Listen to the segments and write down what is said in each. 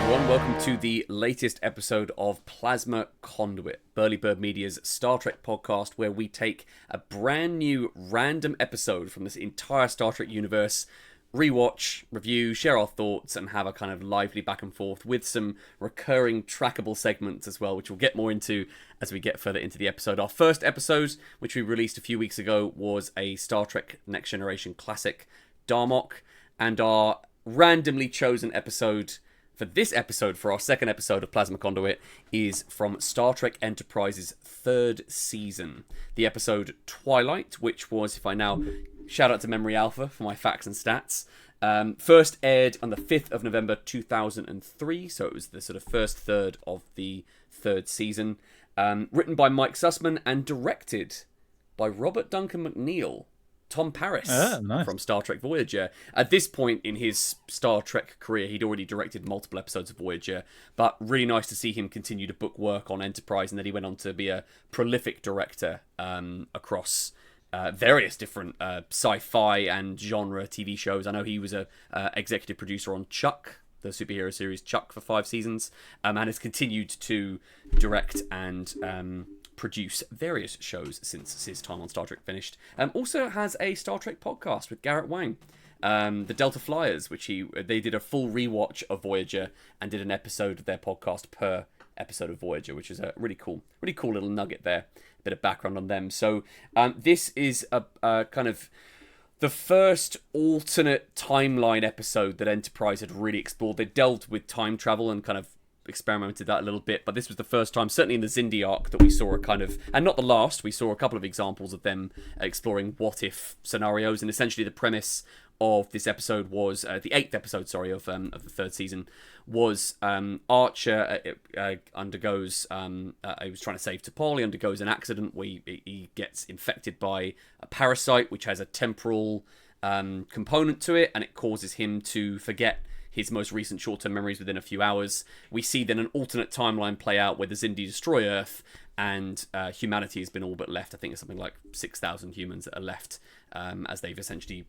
everyone, welcome to the latest episode of Plasma Conduit, Burly Media's Star Trek podcast, where we take a brand new random episode from this entire Star Trek universe, rewatch, review, share our thoughts, and have a kind of lively back and forth with some recurring trackable segments as well, which we'll get more into as we get further into the episode. Our first episode, which we released a few weeks ago, was a Star Trek Next Generation classic, Darmok, and our randomly chosen episode for this episode, for our second episode of Plasma Conduit, is from Star Trek Enterprise's third season. The episode Twilight, which was, if I now shout out to Memory Alpha for my facts and stats, first aired on the 5th of November 2003, so it was the sort of first third of the third season. Written by Mike Sussman and directed by Robert Duncan McNeill. Tom Paris from Star Trek Voyager. At this point in his Star Trek career, he'd already directed multiple episodes of Voyager, but really nice to see him continue to book work on Enterprise, and then he went on to be a prolific director across various different sci-fi and genre TV shows. I know he was a executive producer on Chuck, the superhero series Chuck, for 5 seasons, and has continued to direct and produce various shows since his time on Star Trek finished. Also has a Star Trek podcast with Garrett Wang, the Delta Flyers, which they did a full rewatch of Voyager and did an episode of their podcast per episode of Voyager, which is a really cool little nugget there. A bit of background on them. So this is a kind of the first alternate timeline episode that Enterprise had really explored. They delved with time travel and kind of experimented that a little bit, but this was the first time, certainly in the Xindi arc, that we saw a kind of, and not the last, we saw a couple of examples of them exploring what-if scenarios, and essentially the premise of this episode was, the 8th episode, sorry, of the third season, was Archer undergoes, he was trying to save T'Pol, he undergoes an accident where he gets infected by a parasite, which has a temporal component to it, and it causes him to forget his most recent short-term memories within a few hours. We see then an alternate timeline play out where the Xindi destroy Earth, and humanity has been all but left. I think it's something like 6,000 humans that are left, as they've essentially,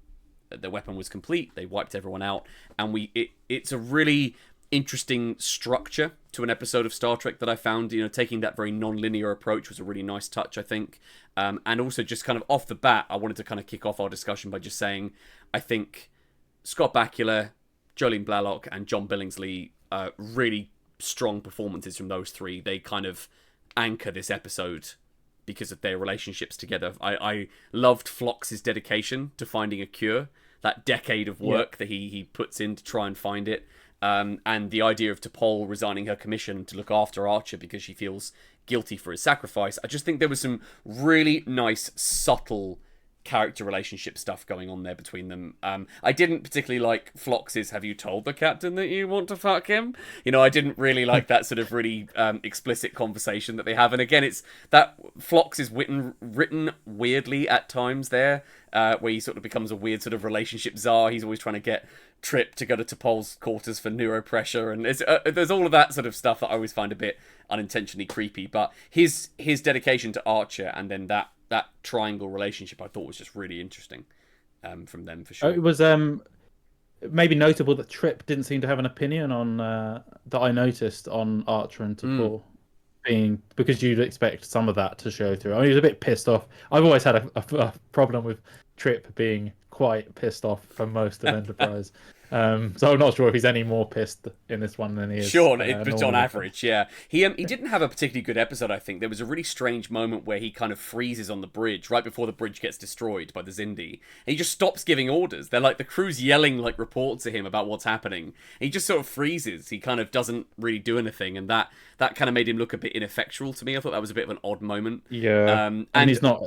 their weapon was complete, they wiped everyone out, and it's a really interesting structure to an episode of Star Trek that I found, taking that very non-linear approach was a really nice touch, I think. And also just kind of off the bat, I wanted to kind of kick off our discussion by just saying, I think Scott Bakula, Jolene Blalock, and John Billingsley, really strong performances from those three. They kind of anchor this episode because of their relationships together. I loved Phlox's dedication to finding a cure, that decade of work that he puts in to try and find it, and the idea of T'Pol resigning her commission to look after Archer because she feels guilty for his sacrifice. I just think there was some really nice, subtle character relationship stuff going on there between them. I didn't particularly like Phlox's "have you told the captain that you want to fuck him?" I didn't really like that sort of really explicit conversation that they have. And again, it's that Phlox is written weirdly at times there, where he sort of becomes a weird sort of relationship czar. He's always trying to get Trip to go to T'Pol's quarters for neuropressure, and there's all of that sort of stuff that I always find a bit unintentionally creepy. But his dedication to Archer, and then that triangle relationship, I thought was just really interesting from them, for sure. It was maybe notable that Trip didn't seem to have an opinion on that I noticed on Archer and T'Pol, being, because you'd expect some of that to show through. I mean, he was a bit pissed off. I've always had a problem with Trip being quite pissed off for most of Enterprise. So I'm not sure if he's any more pissed in this one than he is. Sure, it was on average, yeah. He didn't have a particularly good episode, I think. There was a really strange moment where he kind of freezes on the bridge right before the bridge gets destroyed by the Xindi. And he just stops giving orders. They're like, the crew's yelling like reports to him about what's happening. And he just sort of freezes. He kind of doesn't really do anything, and that kind of made him look a bit ineffectual to me. I thought that was a bit of an odd moment. Yeah, and he's not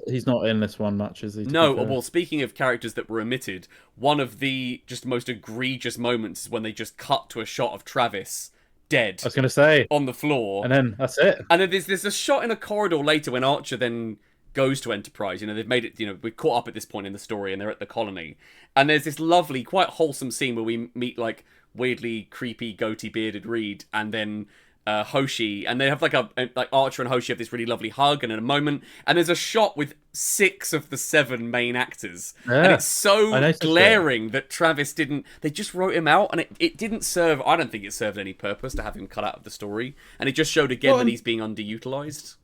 in this one much, is he? No, well, speaking of characters that were omitted, one of the just most egregious moments is when they just cut to a shot of Travis dead. I was going to say, on the floor, and then that's it. And then there's a shot in a corridor later when Archer then goes to Enterprise. They've made it. We're caught up at this point in the story, and they're at the colony. And there's this lovely, quite wholesome scene where we meet like weirdly creepy goatee bearded Reed, and then Hoshi, and they have like Archer and Hoshi have this really lovely hug, and in a moment, and there's a shot with 6 of the 7 main actors, and it's so glaring that Travis didn't. They just wrote him out, and it didn't serve. I don't think it served any purpose to have him cut out of the story, and it just showed again that he's being underutilized.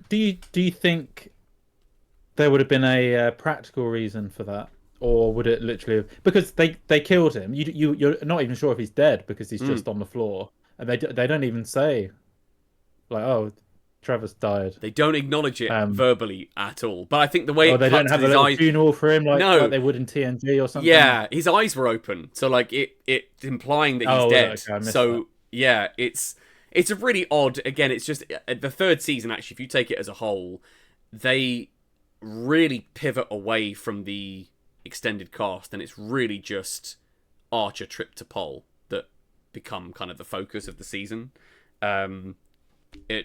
Do you think there would have been a practical reason for that? Or would it literally have... Because they killed him. You're not even sure if he's dead because he's just on the floor. And they don't even say, like, oh, Travis died. They don't acknowledge it verbally at all. But I think the way they don't have a little funeral for him like they would in TNG or something? Yeah, his eyes were open. So, like, it's implying that he's dead. Okay, so, yeah, it's a really odd... Again, it's just... The third season, actually, if you take it as a whole, they really pivot away from the extended cast, and it's really just Archer, Trip, T'Pol that become kind of the focus of the season.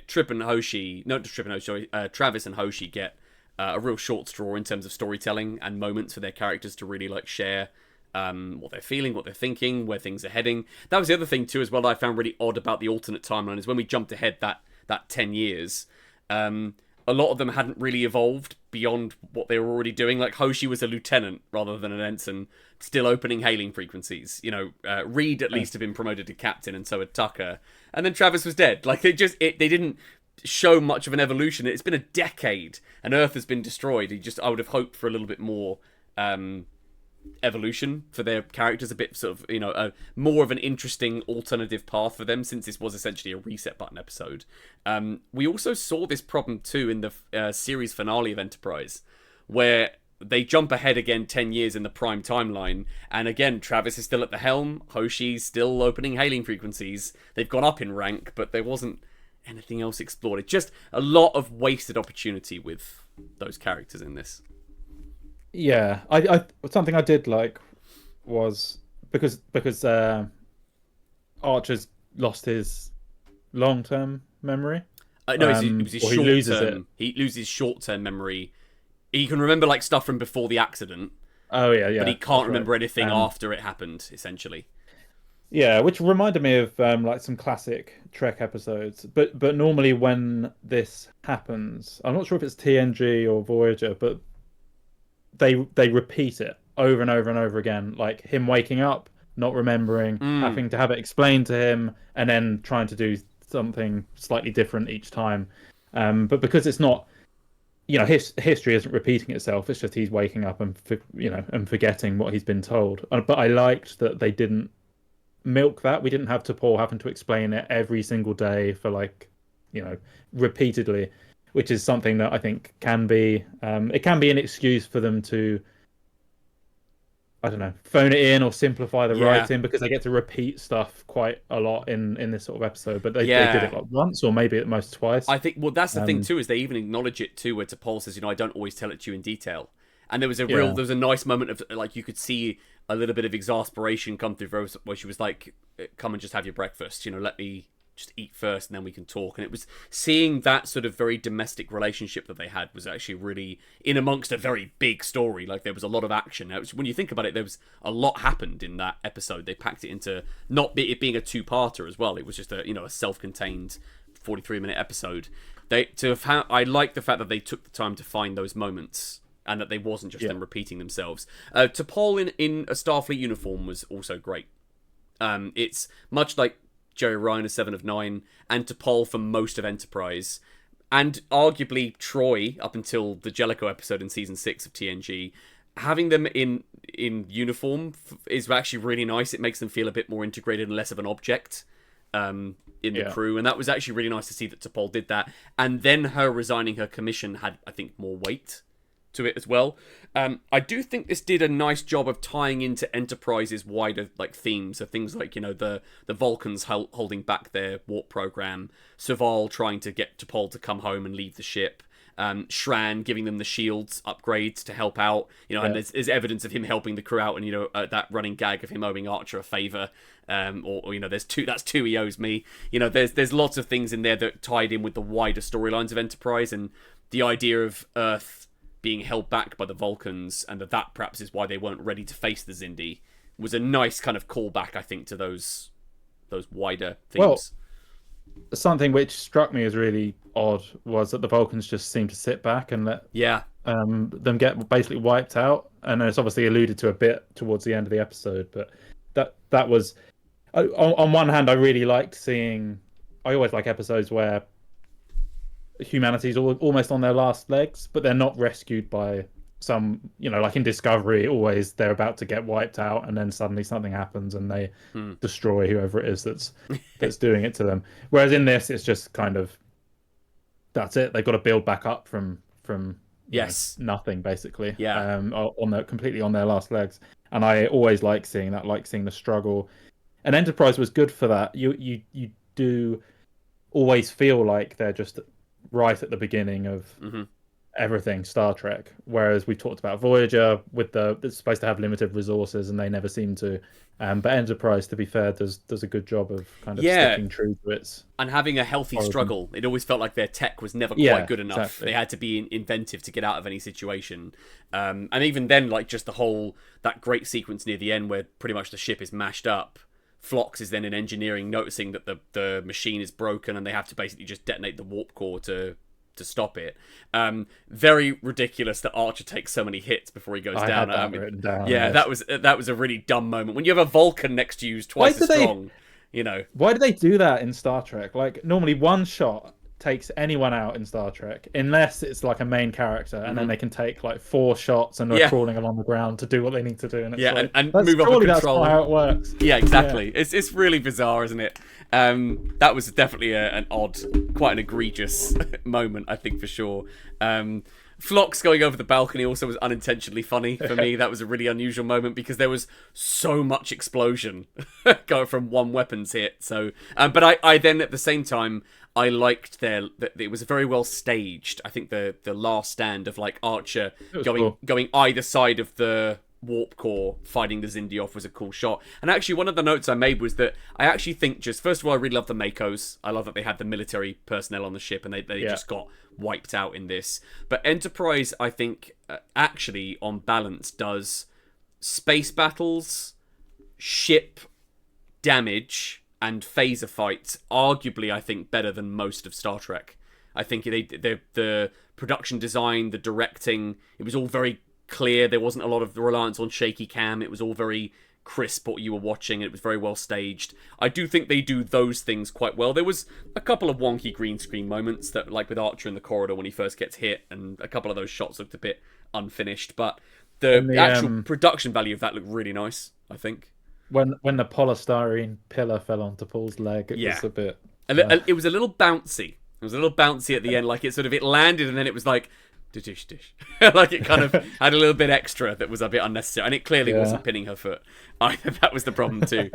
Travis and Hoshi get a real short straw in terms of storytelling and moments for their characters to really like share what they're feeling, what they're thinking, where things are heading. That was the other thing too as well that I found really odd about the alternate timeline is when we jumped ahead that 10 years, a lot of them hadn't really evolved beyond what they were already doing. Like Hoshi was a lieutenant rather than an ensign, still opening hailing frequencies. You know, Reed at least had been promoted to captain, and so had Tucker. And then Travis was dead. Like they didn't show much of an evolution. It's been a decade, and Earth has been destroyed. I would have hoped for a little bit more evolution for their characters, a bit sort of, more of an interesting alternative path for them, since this was essentially a reset button episode. We also saw this problem too in the series finale of Enterprise, where they jump ahead again 10 years in the prime timeline, and again Travis is still at the helm, Hoshi's still opening hailing frequencies. They've gone up in rank, but there wasn't anything else explored. It's just a lot of wasted opportunity with those characters in this. Yeah, I something I did like was because Archer's lost his long-term memory. No, it was his short-term. He loses short-term memory. He can remember like stuff from before the accident. Oh yeah. But he can't remember anything after it happened, essentially. Yeah, which reminded me of like some classic Trek episodes. But normally when this happens, I'm not sure if it's TNG or Voyager, but they repeat it over and over and over again, like him waking up, not remembering, having to have it explained to him, and then trying to do something slightly different each time. But because it's not, history isn't repeating itself. It's just he's waking up and forgetting what he's been told. But I liked that they didn't milk that. We didn't have T'Pol having to explain it every single day for repeatedly. Which is something that I think can be it can be an excuse for them to, I don't know, phone it in or simplify the writing, because they get to repeat stuff quite a lot in this sort of episode. But they did it like once or maybe at most twice. I think that's the thing too, is they even acknowledge it too, where T'Pol says, I don't always tell it to you in detail. And there was a nice moment of like you could see a little bit of exasperation come through Rose, where she was like, "Come and just have your breakfast. Let me just eat first and then we can talk." And it was seeing that sort of very domestic relationship that they had was actually really in amongst a very big story. Like there was a lot of action. When you think about it, there was a lot happened in that episode. They packed it into not it being a two-parter as well. It was just a self-contained 43-minute episode. I like the fact that they took the time to find those moments and that they wasn't just them repeating themselves. T'Pol in a Starfleet uniform was also great. It's much like Jerry Ryan as 7 of 9, and T'Pol for most of Enterprise, and arguably Troy up until the Jellicoe episode in season 6 of TNG. Having them in uniform is actually really nice. It makes them feel a bit more integrated and less of an object in the crew, and that was actually really nice to see that T'Pol did that. And then her resigning her commission had, I think, more weight to it as well. I do think this did a nice job of tying into Enterprise's wider themes. So things like the Vulcans holding back their warp program, Saval trying to get T'Pol to come home and leave the ship, Shran giving them the shields upgrades to help out. And there's evidence of him helping the crew out, and that running gag of him owing Archer a favor. There's that's two he owes me. There's lots of things in there that tied in with the wider storylines of Enterprise, and the idea of Earth being held back by the Vulcans, and that perhaps is why they weren't ready to face the Xindi, was a nice kind of callback, I think, to those wider themes. Well, something which struck me as really odd was that the Vulcans just seemed to sit back and let Yeah. them get basically wiped out. And it's obviously alluded to a bit towards the end of the episode, but that was on one hand, I really liked seeing. I always like episodes where humanity's almost on their last legs, but they're not rescued by some, like in Discovery, always they're about to get wiped out, and then suddenly something happens and they destroy whoever it is that's doing it to them. Whereas in this, it's just kind of that's it. They've got to build back up from Yes. nothing basically. Yeah. Completely on their last legs, and I always like seeing that, like seeing the struggle. And Enterprise was good for that. You do always feel like they're just right at the beginning of everything Star Trek, whereas we talked about Voyager it's supposed to have limited resources and they never seem to. But Enterprise, to be fair, does a good job of kind of sticking true to its and having a healthy origin. struggle. It always felt like their tech was never quite good enough. Exactly. They had to be inventive to get out of any situation. And even then, like just that great sequence near the end where pretty much the ship is mashed up. Phlox is then in engineering, noticing that the machine is broken and they have to basically just detonate the warp core to stop it. Very ridiculous that Archer takes so many hits before he goes down. Had that written down. Yeah, Yes. that was a really dumb moment. When you have a Vulcan next to you who's twice as strong, Why do they do that in Star Trek? Like normally one shot takes anyone out in Star Trek, unless it's like a main character, and then they can take like 4 shots and they're crawling along the ground to do what they need to do. And it's and move up and control. That's not how it works. Yeah, exactly. Yeah. It's really bizarre, isn't it? That was definitely an odd, quite an egregious moment, I think, for sure. Phlox going over the balcony also was unintentionally funny for me. That was a really unusual moment because there was so much explosion going from one weapon's hit. So, but I then at the same time I liked that it was very well staged. I think the last stand of like Archer going either side of the warp core fighting the Xindi off was a cool shot. And actually one of the notes I made was that I actually think just first of all I really love the Makos. I love that they had the military personnel on the ship and they just got wiped out in this. But Enterprise I think actually on balance does space battles, ship damage and phaser fights arguably I think better than most of Star Trek. I think the production design, the directing, it was all very clear. There wasn't a lot of reliance on shaky cam. It was all very crisp what you were watching. It was very well staged. I do think they do those things quite well. There was a couple of wonky green screen moments that, like with Archer in the corridor when he first gets hit, and a couple of those shots looked a bit unfinished. But the actual production value of that looked really nice, I think. When the polystyrene pillar fell onto Paul's leg, it was a bit. It was a little bouncy. It was a little bouncy at the end. Like it landed and then it was like. Dish. Like it kind of had a little bit extra that was a bit unnecessary, and it clearly wasn't pinning her foot. That was the problem too.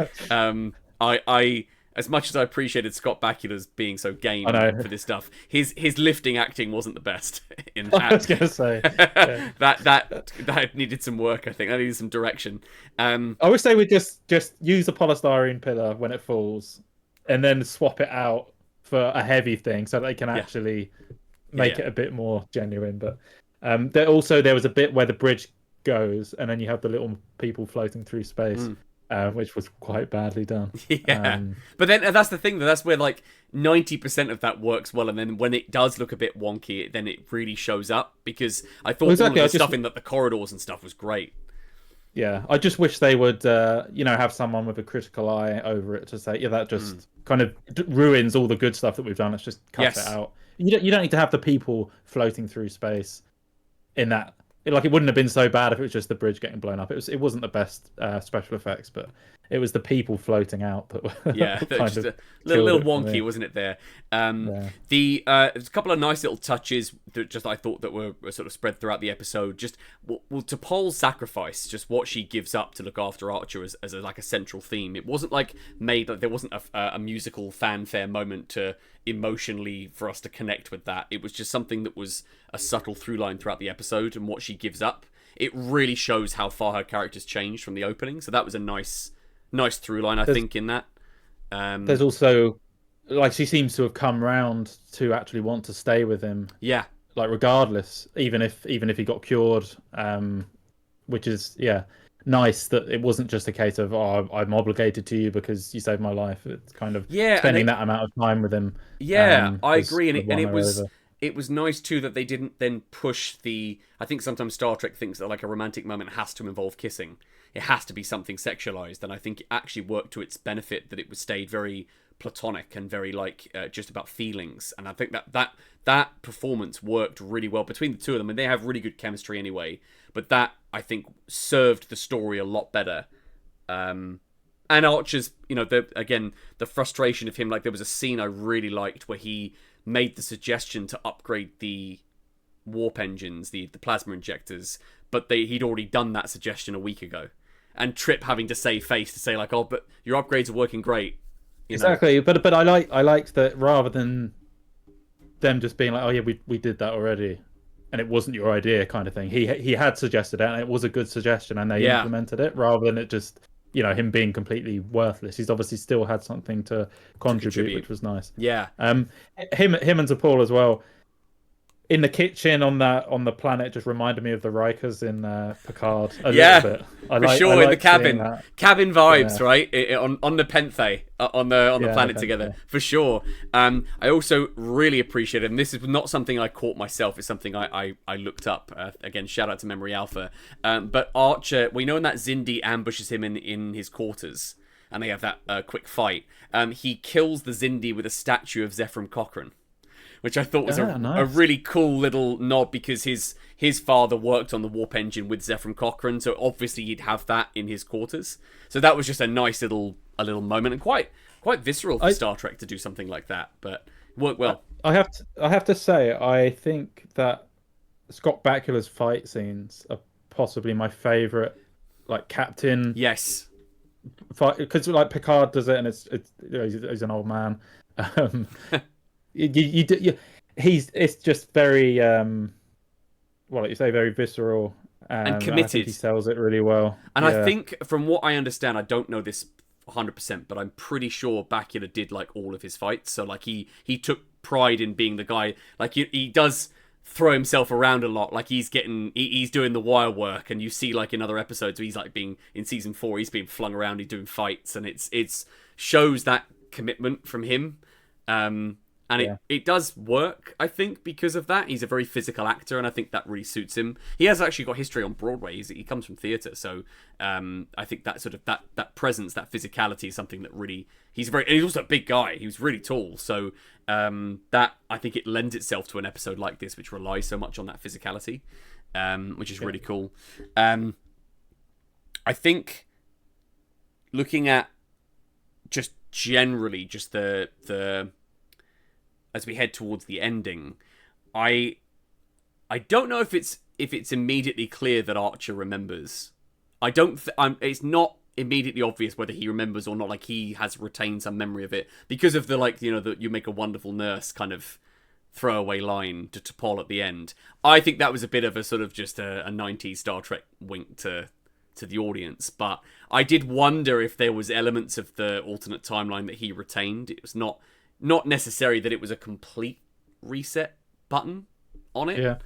I as much as I appreciated Scott Bakula's being so game for this stuff, his lifting acting wasn't the best in that. I was gonna say that needed some work. I think that needed some direction. I would say we just use a polystyrene pillar when it falls, and then swap it out for a heavy thing so they can actually. Make it a bit more genuine, but there was a bit where the bridge goes and then you have the little people floating through space, which was quite badly done. But then that's the thing, that's where like 90% of that works well, and then when it does look a bit wonky, then it really shows up, because I thought all of the stuff in the corridors and stuff was great. Yeah, I just wish they would, have someone with a critical eye over it to say, that just kind of ruins all the good stuff that we've done. Let's just cut it out. You don't need to have the people floating through space in that. Like, it wouldn't have been so bad if it was just the bridge getting blown up. It wasn't the best special effects, but it was the people floating out that were just a little wonky, wasn't it? There, there's a couple of nice little touches that I thought that were sort of spread throughout the episode. Just to Paul's sacrifice, just what she gives up to look after Archer as a central theme. It wasn't like there wasn't a musical fanfare moment to emotionally for us to connect with that. It was just something that was a subtle through line throughout the episode, and what she gives up, it really shows how far her character's changed from the opening. So that was a nice through line, I think, in that. There's also, like, she seems to have come round to actually want to stay with him. Yeah. Like, regardless, even if he got cured, which is, nice that it wasn't just a case of, oh, I'm obligated to you because you saved my life. It's kind of Yeah, and spending that amount of time with him yeah, I has agree, sort of and won her over. it was nice too that they didn't then push the. I think sometimes Star Trek thinks that like a romantic moment has to involve kissing. It has to be something sexualized, and I think it actually worked to its benefit that it was stayed very platonic and very like just about feelings. And I think that performance worked really well between the two of them, and they have really good chemistry anyway. But that I think served the story a lot better. And Archer's, the frustration of him, like there was a scene I really liked where he made the suggestion to upgrade the warp engines, the plasma injectors, but he'd already done that suggestion a week ago. And Trip having to save face to say like, oh, but your upgrades are working great. Exactly, but I liked that rather than them just being like, oh yeah, we did that already, and it wasn't your idea kind of thing. He had suggested it, and it was a good suggestion, and they implemented it rather than it just him being completely worthless. He's obviously still had something to contribute, which was nice. Yeah. Him and T'Pol as well. In the kitchen on the planet just reminded me of the Rikers in Picard a little bit. For sure, in the cabin vibes, right? On the Penthe, on the planet together, for sure. I also really appreciate it, and this is not something I caught myself. It's something I looked up. Again, shout out to Memory Alpha. But Archer, we know that Xindi ambushes him in his quarters, and they have that quick fight. He kills the Xindi with a statue of Zefram Cochrane, which I thought was a really cool little nod because his father worked on the warp engine with Zefram Cochrane, so obviously he'd have that in his quarters. So that was just a nice little moment and quite visceral for Star Trek to do something like that, but it worked well. I have to say I think that Scott Bakula's fight scenes are possibly my favorite, like Captain. Yes. Fight, because like Picard does it, and it's he's an old man. It's just very like you say, very visceral and committed. I think he sells it really well. And I think from what I understand, I don't know this 100%, but I'm pretty sure Bakula did like all of his fights. So like he took pride in being the guy. Like he does throw himself around a lot. Like he's doing the wire work, and you see like in other episodes where he's like being in season 4, he's being flung around, he's doing fights, and it's shows that commitment from him. And it does work, I think, because of that. He's a very physical actor, and I think that really suits him. He has actually got history on Broadway. He comes from theatre, so I think that sort of that presence, that physicality is something that really... He's also a big guy. He was really tall, so that I think it lends itself to an episode like this, which relies so much on that physicality, which is really cool. I think looking at just generally just the as we head towards the ending, I don't know if it's immediately clear that Archer remembers. It's not immediately obvious whether he remembers or not. Like he has retained some memory of it because of the the "you make a wonderful nurse" kind of throwaway line to T'Pol at the end. I think that was a bit of a sort of just a 90s Star Trek wink to the audience, but I did wonder if there was elements of the alternate timeline that he retained. It was not necessary that it was a complete reset button on it. Yeah.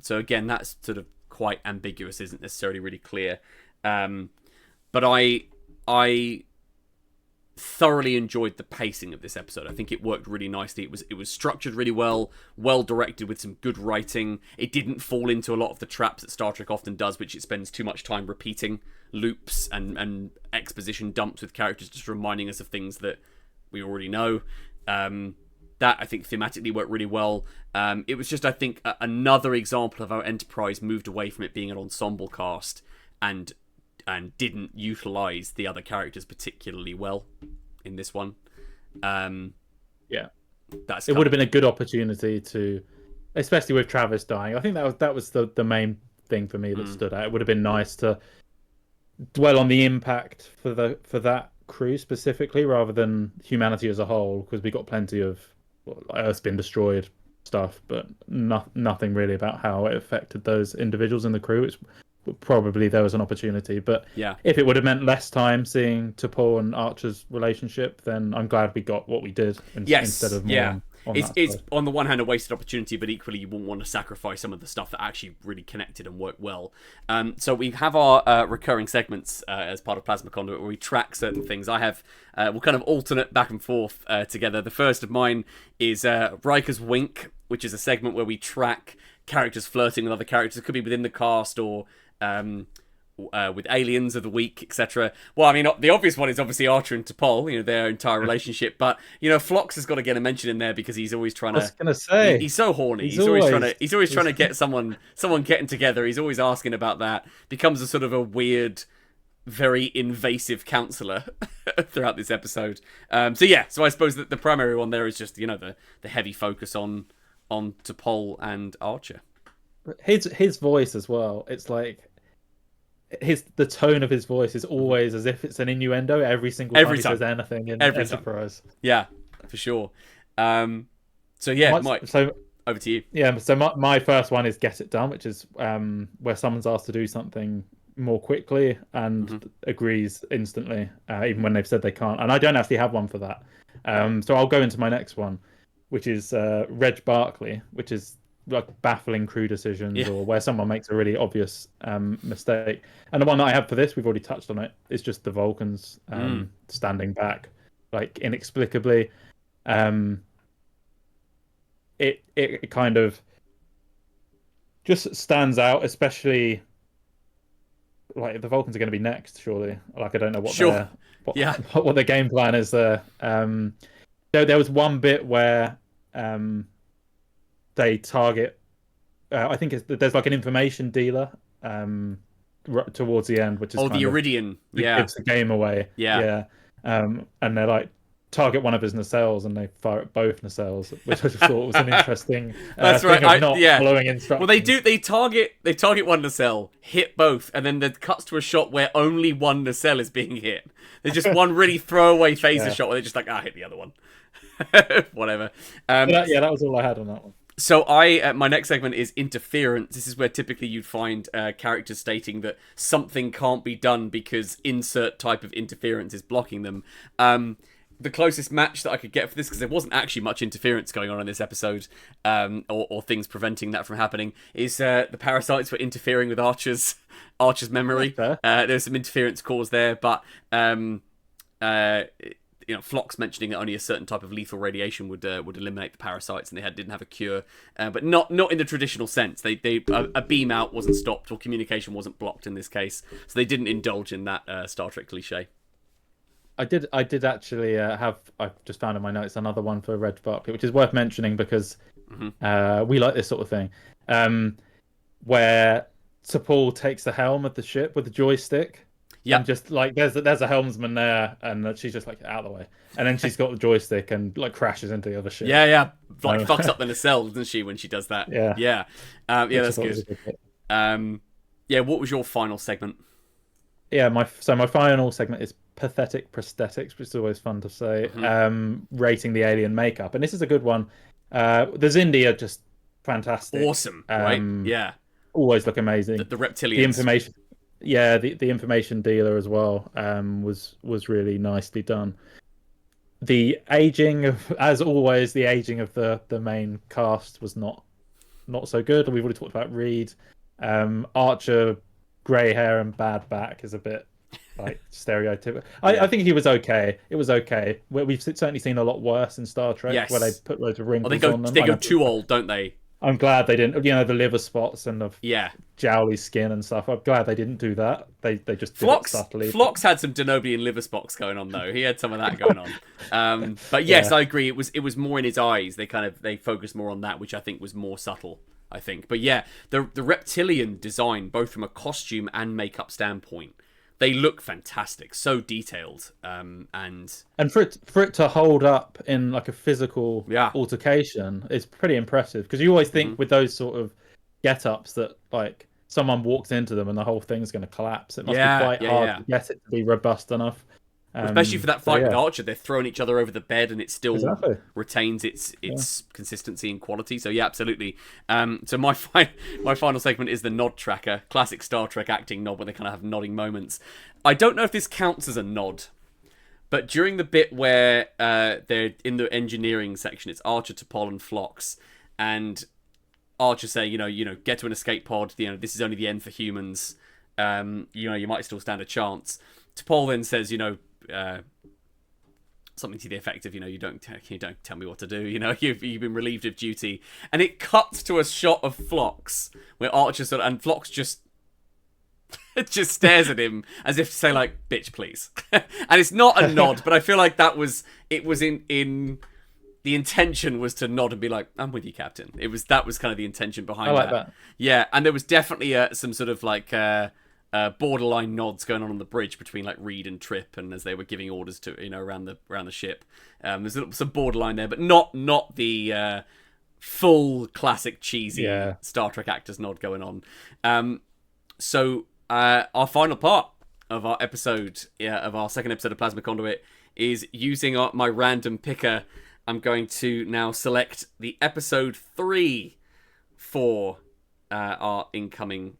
So again, that's sort of quite ambiguous, isn't necessarily really clear. But I thoroughly enjoyed the pacing of this episode. I think it worked really nicely. It was structured really well directed with some good writing. It didn't fall into a lot of the traps that Star Trek often does, which it spends too much time repeating loops and exposition dumps with characters just reminding us of things that we already know. That I think thematically worked really well. It was just, I think, another example of how Enterprise moved away from it being an ensemble cast and didn't utilize the other characters particularly well in this one. It would have been a good opportunity to, especially with Travis dying. I think that was the main thing for me that stood out. It would have been nice to dwell on the impact for that crew specifically rather than humanity as a whole, because we got plenty of Earth's been destroyed stuff, but nothing really about how it affected those individuals in the crew. It's probably there was an opportunity, but if it would have meant less time seeing T'Pol and Archer's relationship, then I'm glad we got what we did instead of more. on it's that it's side. on the one hand a wasted opportunity, but equally you wouldn't want to sacrifice some of the stuff that actually really connected and worked well. So we have our recurring segments as part of Plasma Conduit where we track certain things. I have we'll kind of alternate back and forth together. The first of mine is Riker's Wink, which is a segment where we track characters flirting with other characters. It could be within the cast or with aliens of the week, etc. Well, I mean, the obvious one is obviously Archer and T'Pol, their entire relationship. But Phlox has got to get a mention in there because he's always trying to. I was gonna say He's so horny. He's always trying to get someone getting together. He's always asking about that. Becomes a sort of a weird, very invasive counselor throughout this episode. So I suppose that the primary one there is just the heavy focus on T'Pol and Archer. His voice as well. It's like the tone of his voice is always as if it's an innuendo every single time he says anything in Enterprise. Yeah, for sure. Mike, so over to you. Yeah, so my first one is Get It Done, which is where someone's asked to do something more quickly and agrees instantly, even when they've said they can't. And I don't actually have one for that. So I'll go into my next one, which is Reg Barkley, which is like baffling crew decisions or where someone makes a really obvious mistake. And the one that I have for this, we've already touched on it, is just the Vulcans standing back, like inexplicably. It kind of just stands out, especially like the Vulcans are going to be next, surely. Like I don't know what their game plan is there. There was one bit where they target. I think there's like an information dealer towards the end, which is the Iridian, gives the game away. And they're like target one of his nacelles, and they fire at both nacelles, which I just thought was an interesting. That's right. Following instructions. Well, they do. They target one nacelle, hit both, and then it cuts to a shot where only one nacelle is being hit. There's just one really throwaway phaser shot where they're just like, hit the other one. Whatever. That was all I had on that one. So my next segment is interference. This is where typically you'd find characters stating that something can't be done because insert type of interference is blocking them. The closest match that I could get for this, because there wasn't actually much interference going on in this episode, or things preventing that from happening, is the parasites were interfering with Archer's memory. There's some interference caused there, but Phlox mentioning that only a certain type of lethal radiation would eliminate the parasites, and they didn't have a cure, but not in the traditional sense. A beam out wasn't stopped, or communication wasn't blocked in this case, so they didn't indulge in that Star Trek cliche. I did actually have. I've just found in my notes another one for Reg Barkley, which is worth mentioning because we like this sort of thing, where T'Pol takes the helm of the ship with the joystick. Yeah, and just like there's a helmsman there, and she's just like out of the way, and then she's got the joystick and like crashes into the other ship. Yeah, like fucks up the nacelle, doesn't she, when she does that? Yeah, that's good. What was your final segment? Yeah, my final segment is pathetic prosthetics, which is always fun to say. Rating the alien makeup, and this is a good one. The Xindi are just fantastic, awesome, right? Yeah, always look amazing. The reptilians, the information. Yeah, the information dealer as well was really nicely done. The aging of, as always, the aging of the main cast was not so good. We've already talked about Reed. Archer, grey hair and bad back is a bit like stereotypical. I think he was okay. It was okay. We've certainly seen a lot worse in Star Trek where they put loads of wrinkles on them. They go too old, don't they? I'm glad they didn't. The liver spots and the jowly skin and stuff. I'm glad they didn't do that. They just did it subtly. Phlox had some Denobian liver spots going on though. He had some of that going on. But yes, I agree. It was more in his eyes. They focused more on that, which I think was more subtle. I think, but yeah, the reptilian design, both from a costume and makeup standpoint, they look fantastic, so detailed, and for it to hold up in like a physical altercation is pretty impressive, because you always think with those sort of get-ups that like someone walks into them and the whole thing's going to collapse. It must be quite hard to get it to be robust enough. Especially for that fight with Archer, they're throwing each other over the bed, and it still retains its consistency and quality. So yeah, absolutely. So my final segment is the nod tracker, classic Star Trek acting nod, where they kind of have nodding moments. I don't know if this counts as a nod, But during the bit where they're in the engineering section, it's Archer, T'Pol, and Phlox, and Archer say, get to an escape pod. This is only the end for humans. You might still stand a chance. T'Pol then says, something to the effect of, you don't tell me what to do. You've been relieved of duty, and it cuts to a shot of Phlox where Archer and Phlox just stares at him as if to say, like, bitch, please. And it's not a nod, but I feel like it was in the intention was to nod and be like, I'm with you, Captain. That was kind of the intention behind that. Yeah, and there was definitely some sort of like borderline nods going on the bridge between like Reed and Trip, and as they were giving orders to around the ship. There's some borderline there, but not the full classic cheesy Star Trek actors nod going on. So our final part of our episode, of our second episode of Plasma Conduit, is using my random picker. I'm going to now select the episode 3 for our incoming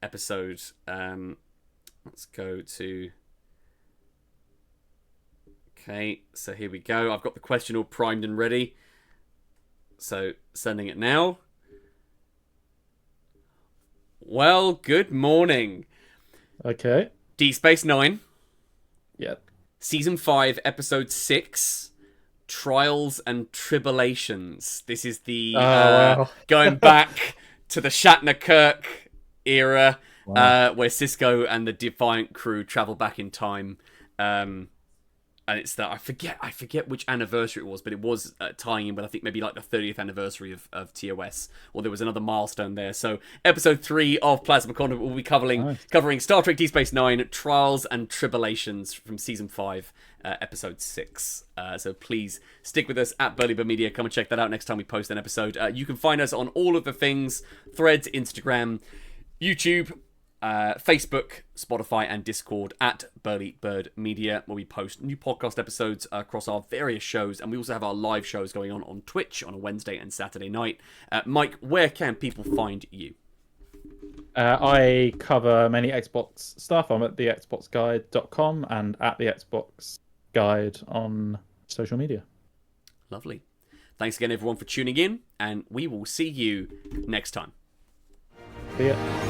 episode. Let's go to... Okay, so here we go. I've got the question all primed and ready. So, sending it now. Well, good morning. Okay. Deep Space Nine. Yep. Season 5, Episode 6, Trials and Tribulations. This is the going back to the Shatner-Kirk era, where Sisko and the Defiant crew travel back in time. And it's that I forget which anniversary it was, but it was tying in with, I think, maybe like the 30th anniversary of TOS, or there was another milestone there. So episode 3 of Plasma Conduit will be covering Star Trek Deep Space Nine, Trials and Tribulations from season 5, episode 6. So please stick with us at Burly Media. Come and check that out next time we post an episode. You can find us on all of the things: Threads, Instagram, YouTube, Facebook, Spotify, and Discord at Burly Bird Media, where we post new podcast episodes across our various shows, and we also have our live shows going on Twitch on a Wednesday and Saturday night. Mike, where can people find you? I cover many Xbox stuff. I'm at thexboxguide.com and at the Xbox Guide on social media. Lovely. Thanks again, everyone, for tuning in, and we will see you next time. See ya.